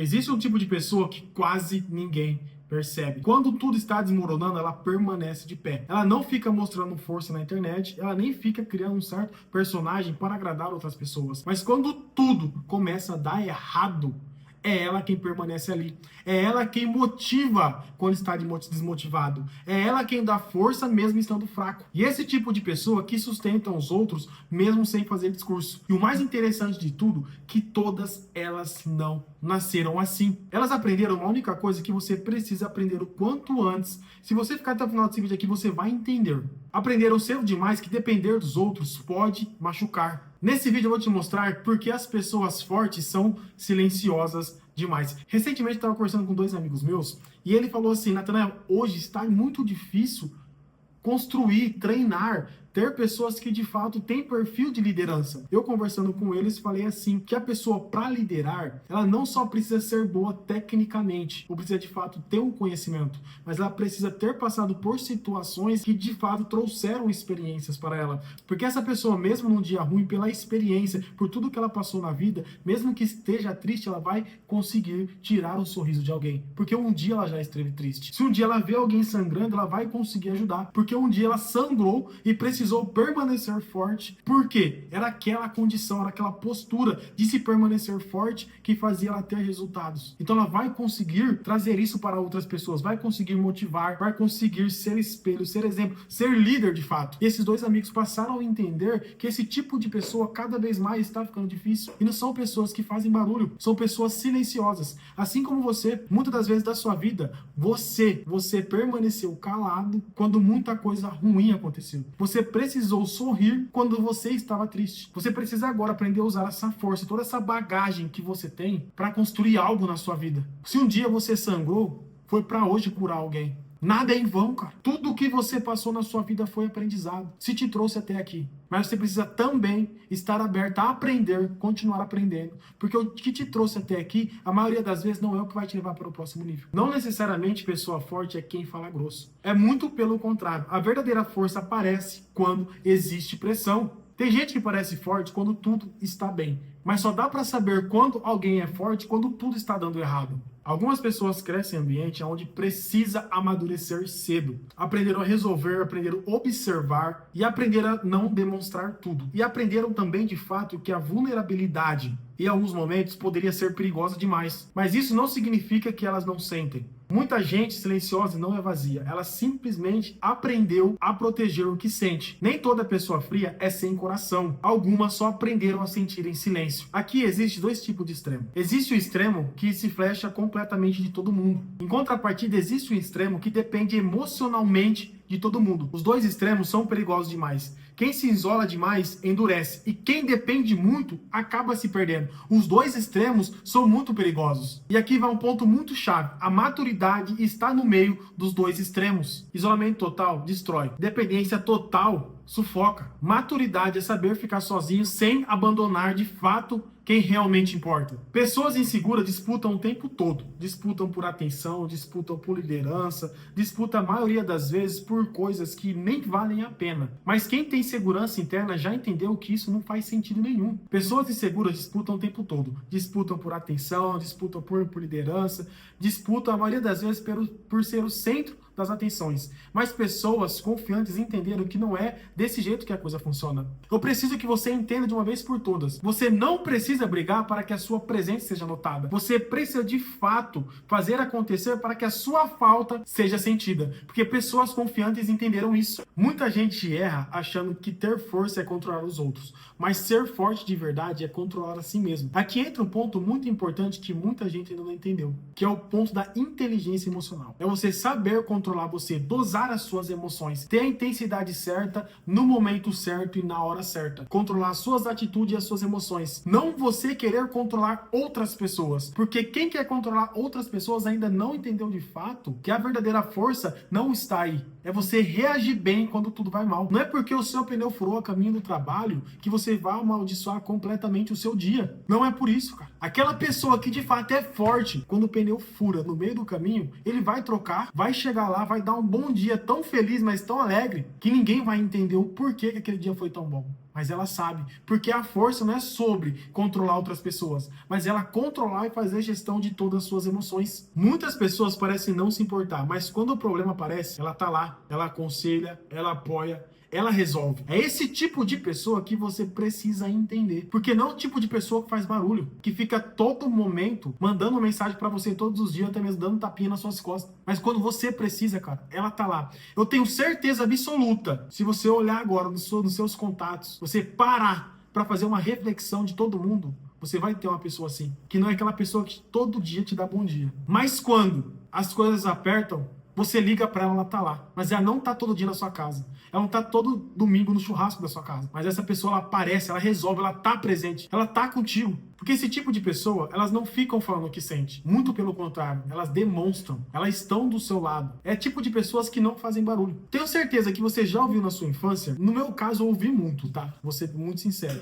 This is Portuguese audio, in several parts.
Existe um tipo de pessoa que quase ninguém percebe. Quando tudo está desmoronando, ela permanece de pé. Ela não fica mostrando força na internet, ela nem fica criando um certo personagem para agradar outras pessoas. Mas quando tudo começa a dar errado, é ela quem permanece ali. É ela quem motiva quando está desmotivado. É ela quem dá força mesmo estando fraco. E esse tipo de pessoa que sustenta os outros mesmo sem fazer discurso. E o mais interessante de tudo, que todas elas não nasceram assim. Elas aprenderam uma única coisa que você precisa aprender o quanto antes. Se você ficar até o final desse vídeo aqui, você vai entender. Aprenderam cedo demais que depender dos outros pode machucar. Nesse vídeo eu vou te mostrar porque as pessoas fortes são silenciosas demais. Recentemente eu estava conversando com dois amigos meus e ele falou assim: Natanael, hoje está muito difícil construir, treinar, ter pessoas que de fato têm perfil de liderança. Eu conversando com eles falei assim, que a pessoa para liderar, ela não só precisa ser boa tecnicamente, ou precisa de fato ter um conhecimento, mas ela precisa ter passado por situações que de fato trouxeram experiências para ela. Porque essa pessoa, mesmo num dia ruim, pela experiência, por tudo que ela passou na vida, mesmo que esteja triste, ela vai conseguir tirar o sorriso de alguém. Porque um dia ela já esteve triste. Se um dia ela vê alguém sangrando, ela vai conseguir ajudar. Porque um dia ela sangrou e precisou permanecer forte. Por quê? Era aquela condição, era aquela postura de se permanecer forte que fazia ela ter resultados. Então ela vai conseguir trazer isso para outras pessoas, vai conseguir motivar, vai conseguir ser espelho, ser exemplo, ser líder de fato. E esses dois amigos passaram a entender que esse tipo de pessoa cada vez mais está ficando difícil. E não são pessoas que fazem barulho, são pessoas silenciosas. Assim como você, muitas das vezes da sua vida, você permaneceu calado quando muita coisa ruim aconteceu. Você precisou sorrir quando você estava triste. Você precisa agora aprender a usar essa força, toda essa bagagem que você tem para construir algo na sua vida. Se um dia você sangrou, foi para hoje curar alguém. Nada é em vão, cara. Tudo o que você passou na sua vida foi aprendizado. Se te trouxe até aqui. Mas você precisa também estar aberto a aprender, continuar aprendendo. Porque o que te trouxe até aqui, a maioria das vezes não é o que vai te levar para o próximo nível. Não necessariamente pessoa forte é quem fala grosso. É muito pelo contrário. A verdadeira força aparece quando existe pressão. Tem gente que parece forte quando tudo está bem. Mas só dá para saber quando alguém é forte quando tudo está dando errado. Algumas pessoas crescem em ambiente onde precisa amadurecer cedo. Aprenderam a resolver, aprenderam a observar e aprenderam a não demonstrar tudo. E aprenderam também, de fato, que a vulnerabilidade, em alguns momentos, poderia ser perigosa demais. Mas isso não significa que elas não sentem. Muita gente silenciosa não é vazia. Ela simplesmente aprendeu a proteger o que sente. Nem toda pessoa fria é sem coração. Algumas só aprenderam a sentir em silêncio. Aqui existe dois tipos de extremo. Existe o extremo que se flecha completamente de todo mundo. Em contrapartida, existe o extremo que depende emocionalmente de todo mundo. Os dois extremos são perigosos demais. Quem se isola demais endurece e quem depende muito acaba se perdendo. Os dois extremos são muito perigosos. E aqui vai um ponto muito chave. A maturidade está no meio dos dois extremos. Isolamento total destrói. Dependência total sufoca. Maturidade é saber ficar sozinho sem abandonar de fato quem realmente importa. Pessoas inseguras disputam o tempo todo. Disputam por atenção, disputam por liderança, disputam a maioria das vezes por coisas que nem valem a pena. Mas quem tem segurança interna já entendeu que isso não faz sentido nenhum. Pessoas inseguras disputam o tempo todo. Disputam por atenção, disputam por liderança, disputam a maioria das vezes por ser o centro das atenções. Mas pessoas confiantes entenderam que não é desse jeito que a coisa funciona. Eu preciso que você entenda de uma vez por todas. Você não precisa brigar para que a sua presença seja notada. Você precisa de fato fazer acontecer para que a sua falta seja sentida. Porque pessoas confiantes entenderam isso. Muita gente erra achando que ter força é controlar os outros. Mas ser forte de verdade é controlar a si mesmo. Aqui entra um ponto muito importante que muita gente ainda não entendeu. Que é o ponto da inteligência emocional. É você saber controlar você, dosar as suas emoções, ter a intensidade certa, no momento certo e na hora certa. Controlar as suas atitudes e as suas emoções. Não você querer controlar outras pessoas. Porque quem quer controlar outras pessoas ainda não entendeu de fato que a verdadeira força não está aí. É você reagir bem quando tudo vai mal. Não é porque o seu pneu furou a caminho do trabalho que você vai amaldiçoar completamente o seu dia. Não é por isso, cara. Aquela pessoa que de fato é forte, quando o pneu fura no meio do caminho, ele vai trocar, vai chegar lá, vai dar um bom dia tão feliz, mas tão alegre, que ninguém vai entender o porquê que aquele dia foi tão bom. mas ela sabe. Porque a força não é sobre controlar outras pessoas, mas ela controlar e fazer gestão de todas as suas emoções. Muitas pessoas parecem não se importar, mas quando o problema aparece, ela tá lá, ela aconselha, ela apoia, ela resolve. É esse tipo de pessoa que você precisa entender. Porque não é o tipo de pessoa que faz barulho, que fica todo momento mandando mensagem pra você todos os dias, até mesmo dando tapinha nas suas costas. Mas quando você precisa, cara, ela tá lá. Eu tenho certeza absoluta, se você olhar agora nos seus contatos, você parar pra fazer uma reflexão de todo mundo, você vai ter uma pessoa assim, que não é aquela pessoa que todo dia te dá bom dia. Mas quando as coisas apertam, você liga pra ela, ela tá lá. Mas ela não tá todo dia na sua casa. Ela não tá todo domingo no churrasco da sua casa. Mas essa pessoa, ela aparece, ela resolve, ela tá presente. Ela tá contigo. Porque esse tipo de pessoa, elas não ficam falando o que sente. Muito pelo contrário, elas demonstram. Elas estão do seu lado. É tipo de pessoas que não fazem barulho. Tenho certeza que você já ouviu na sua infância. No meu caso, eu ouvi muito, tá? Vou ser muito sincero.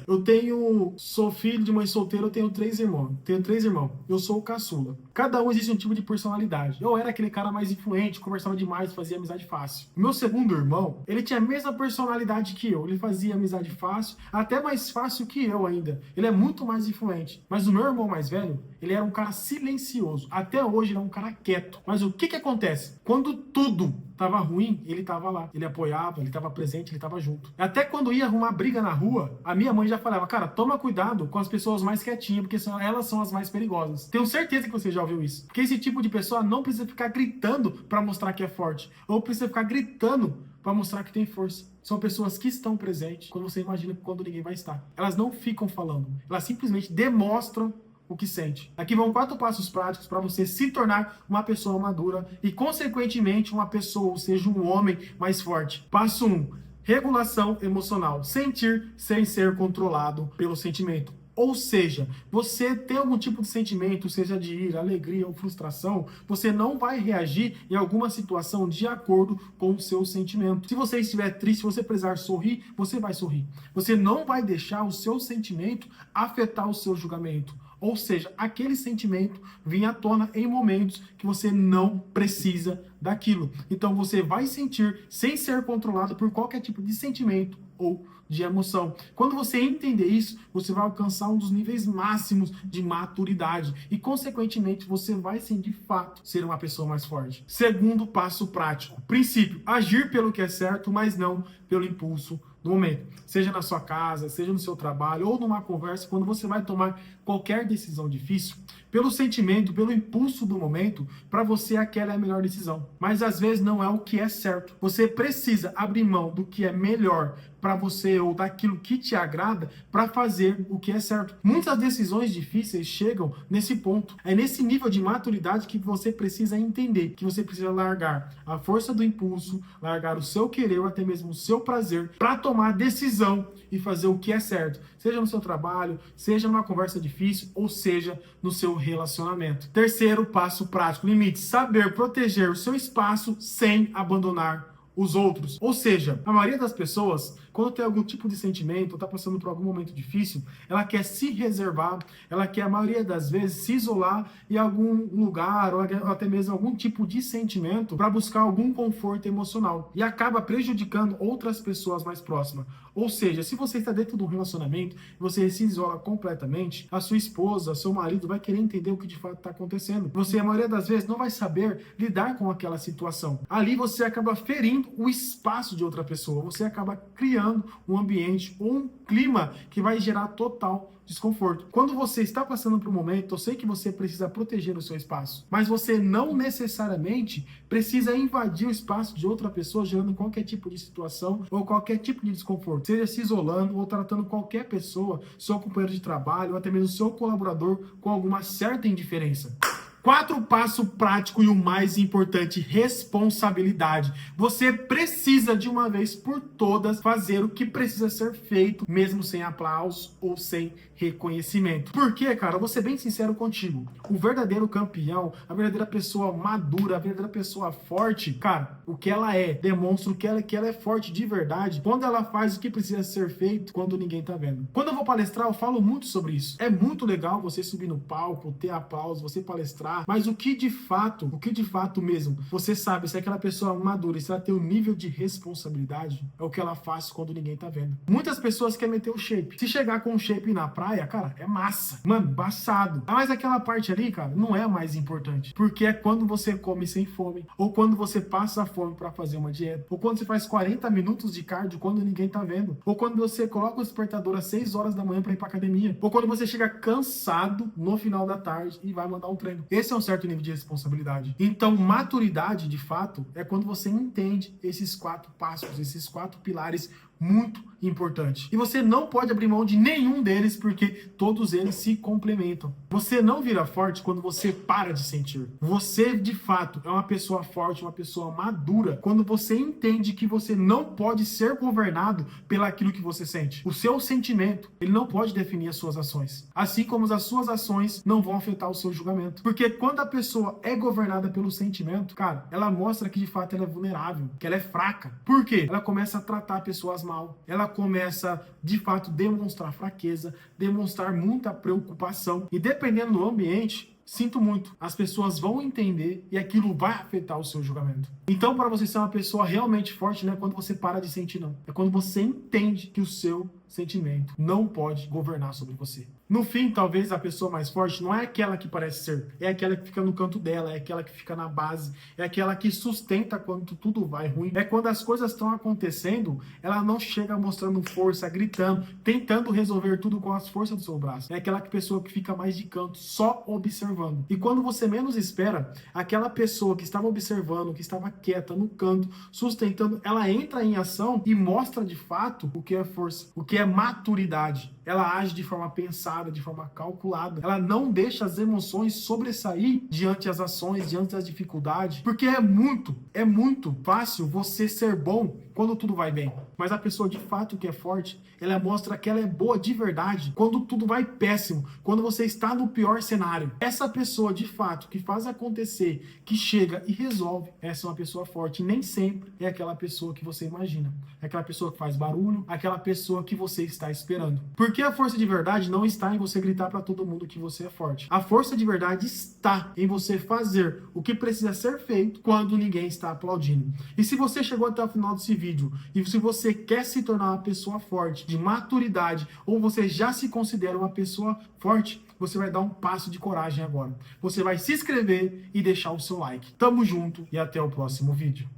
Sou filho de mãe solteira, eu tenho 3 irmãos. Eu sou o caçula. Cada um existe um tipo de personalidade. Eu era aquele cara mais influente, conversava demais, fazia amizade fácil. O meu segundo irmão, ele tinha a mesma personalidade que eu. Ele fazia amizade fácil, até mais fácil que eu ainda. Ele é muito mais influente. Mas o meu irmão mais velho, ele era um cara silencioso. Até hoje ele é um cara quieto. Mas o que acontece? Quando tudo tava ruim, ele tava lá. Ele apoiava, ele tava presente, ele tava junto. Até quando ia arrumar briga na rua, a minha mãe já falava, cara, toma cuidado com as pessoas mais quietinhas, porque elas são as mais perigosas. Tenho certeza que você já ouviu isso. Porque esse tipo de pessoa não precisa ficar gritando pra mostrar que é forte. Ou precisa ficar gritando para mostrar que tem força. São pessoas que estão presentes quando você imagina que quando ninguém vai estar. Elas não ficam falando. Elas simplesmente demonstram o que sente. Aqui vão 4 passos práticos para você se tornar uma pessoa madura e, consequentemente, uma pessoa, ou seja, um homem mais forte. Passo 1. Regulação emocional. Sentir sem ser controlado pelo sentimento. Ou seja, você tem algum tipo de sentimento, seja de ira, alegria ou frustração, você não vai reagir em alguma situação de acordo com o seu sentimento. Se você estiver triste, se você precisar sorrir, você vai sorrir. Você não vai deixar o seu sentimento afetar o seu julgamento. Ou seja, aquele sentimento vem à tona em momentos que você não precisa daquilo. Então você vai sentir sem ser controlado por qualquer tipo de sentimento ou de emoção. Quando você entender isso, você vai alcançar um dos níveis máximos de maturidade e, consequentemente, você vai sim, de fato, ser uma pessoa mais forte. Segundo passo prático. Princípio: agir pelo que é certo, mas não pelo impulso do momento. Seja na sua casa, seja no seu trabalho ou numa conversa, quando você vai tomar qualquer decisão difícil, pelo sentimento, pelo impulso do momento, para você aquela é a melhor decisão. Mas às vezes não é o que é certo. Você precisa abrir mão do que é melhor para você ou daquilo que te agrada para fazer o que é certo. Muitas decisões difíceis chegam nesse ponto. É nesse nível de maturidade que você precisa entender, que você precisa largar a força do impulso, largar o seu querer ou até mesmo o seu prazer para tomar decisão e fazer o que é certo. Seja no seu trabalho, seja numa conversa difícil ou seja no seu relacionamento. Terceiro passo prático: limite. Saber proteger o seu espaço sem abandonar os outros. Ou seja, a maioria das pessoas, quando tem algum tipo de sentimento, ou está passando por algum momento difícil, ela quer se reservar, ela quer, a maioria das vezes, se isolar em algum lugar, ou até mesmo algum tipo de sentimento, para buscar algum conforto emocional. E acaba prejudicando outras pessoas mais próximas. Ou seja, se você está dentro de um relacionamento e você se isola completamente, a sua esposa, seu marido vai querer entender o que de fato está acontecendo. Você, a maioria das vezes, não vai saber lidar com aquela situação. Ali você acaba ferindo o espaço de outra pessoa. Você acaba criando um ambiente ou um clima que vai gerar total desconforto. Quando você está passando por um momento, eu sei que você precisa proteger o seu espaço, mas você não necessariamente precisa invadir o espaço de outra pessoa, gerando qualquer tipo de situação ou qualquer tipo de desconforto, seja se isolando ou tratando qualquer pessoa, seu companheiro de trabalho ou até mesmo seu colaborador com alguma certa indiferença. 4 passo prático e o mais importante: responsabilidade. Você precisa de uma vez por todas fazer o que precisa ser feito, mesmo sem aplausos ou sem reconhecimento. Por quê, cara? Vou ser bem sincero contigo. O verdadeiro campeão, a verdadeira pessoa madura, a verdadeira pessoa forte, cara, o que ela é, demonstra que ela é forte de verdade quando ela faz o que precisa ser feito quando ninguém tá vendo. Quando eu vou palestrar, eu falo muito sobre isso. É muito legal você subir no palco, ter aplausos, você palestrar, tá. Mas o que de fato mesmo, você sabe se aquela pessoa madura, se ela tem um nível de responsabilidade, é o que ela faz quando ninguém tá vendo. Muitas pessoas querem meter o shape. Se chegar com o shape na praia, cara, é massa. Mano, embaçado. Mas aquela parte ali, cara, não é a mais importante. Porque é quando você come sem fome, ou quando você passa fome pra fazer uma dieta, ou quando você faz 40 minutos de cardio quando ninguém tá vendo, ou quando você coloca o despertador às 6 horas da manhã pra ir pra academia, ou quando você chega cansado no final da tarde e vai mandar um treino. Esse é um certo nível de responsabilidade. Então, maturidade, de fato, é quando você entende esses 4 passos, esses 4 pilares muito importante. E você não pode abrir mão de nenhum deles, porque todos eles se complementam. Você não vira forte quando você para de sentir. Você, de fato, é uma pessoa forte, uma pessoa madura, quando você entende que você não pode ser governado pelaquilo que você sente. O seu sentimento, ele não pode definir as suas ações. Assim como as suas ações não vão afetar o seu julgamento. Porque quando a pessoa é governada pelo sentimento, cara, ela mostra que de fato ela é vulnerável, que ela é fraca. Por quê? Ela começa a tratar pessoas mal, ela começa de fato demonstrar fraqueza, demonstrar muita preocupação, e dependendo do ambiente, sinto muito, as pessoas vão entender e aquilo vai afetar o seu julgamento. Então, para você ser uma pessoa realmente forte, não é quando você para de sentir, não. É quando você entende que o seu sentimento não pode governar sobre você. No fim, talvez a pessoa mais forte não é aquela que parece ser, é aquela que fica no canto dela, é aquela que fica na base, é aquela que sustenta quando tudo vai ruim. É quando as coisas estão acontecendo, ela não chega mostrando força, gritando, tentando resolver tudo com as forças do seu braço. É aquela pessoa que fica mais de canto, só observando. E quando você menos espera, aquela pessoa que estava observando, que estava quieta no canto, sustentando, ela entra em ação e mostra de fato o que é força, o que é maturidade. Ela age de forma pensada, de forma calculada. Ela não deixa as emoções sobressair diante das ações, diante das dificuldades. Porque é muito fácil você ser bom quando tudo vai bem. Mas a pessoa de fato que é forte, ela mostra que ela é boa de verdade quando tudo vai péssimo, quando você está no pior cenário. Essa pessoa de fato que faz acontecer, que chega e resolve, essa é uma pessoa forte. E nem sempre é aquela pessoa que você imagina. É aquela pessoa que faz barulho, aquela pessoa que você está esperando. Porque a força de verdade não está em você gritar para todo mundo que você é forte. A força de verdade está em você fazer o que precisa ser feito quando ninguém está aplaudindo. E se você chegou até o final desse vídeo, e se você quer se tornar uma pessoa forte, de maturidade, ou você já se considera uma pessoa forte, você vai dar um passo de coragem agora. Você vai se inscrever e deixar o seu like. Tamo junto e até o próximo vídeo.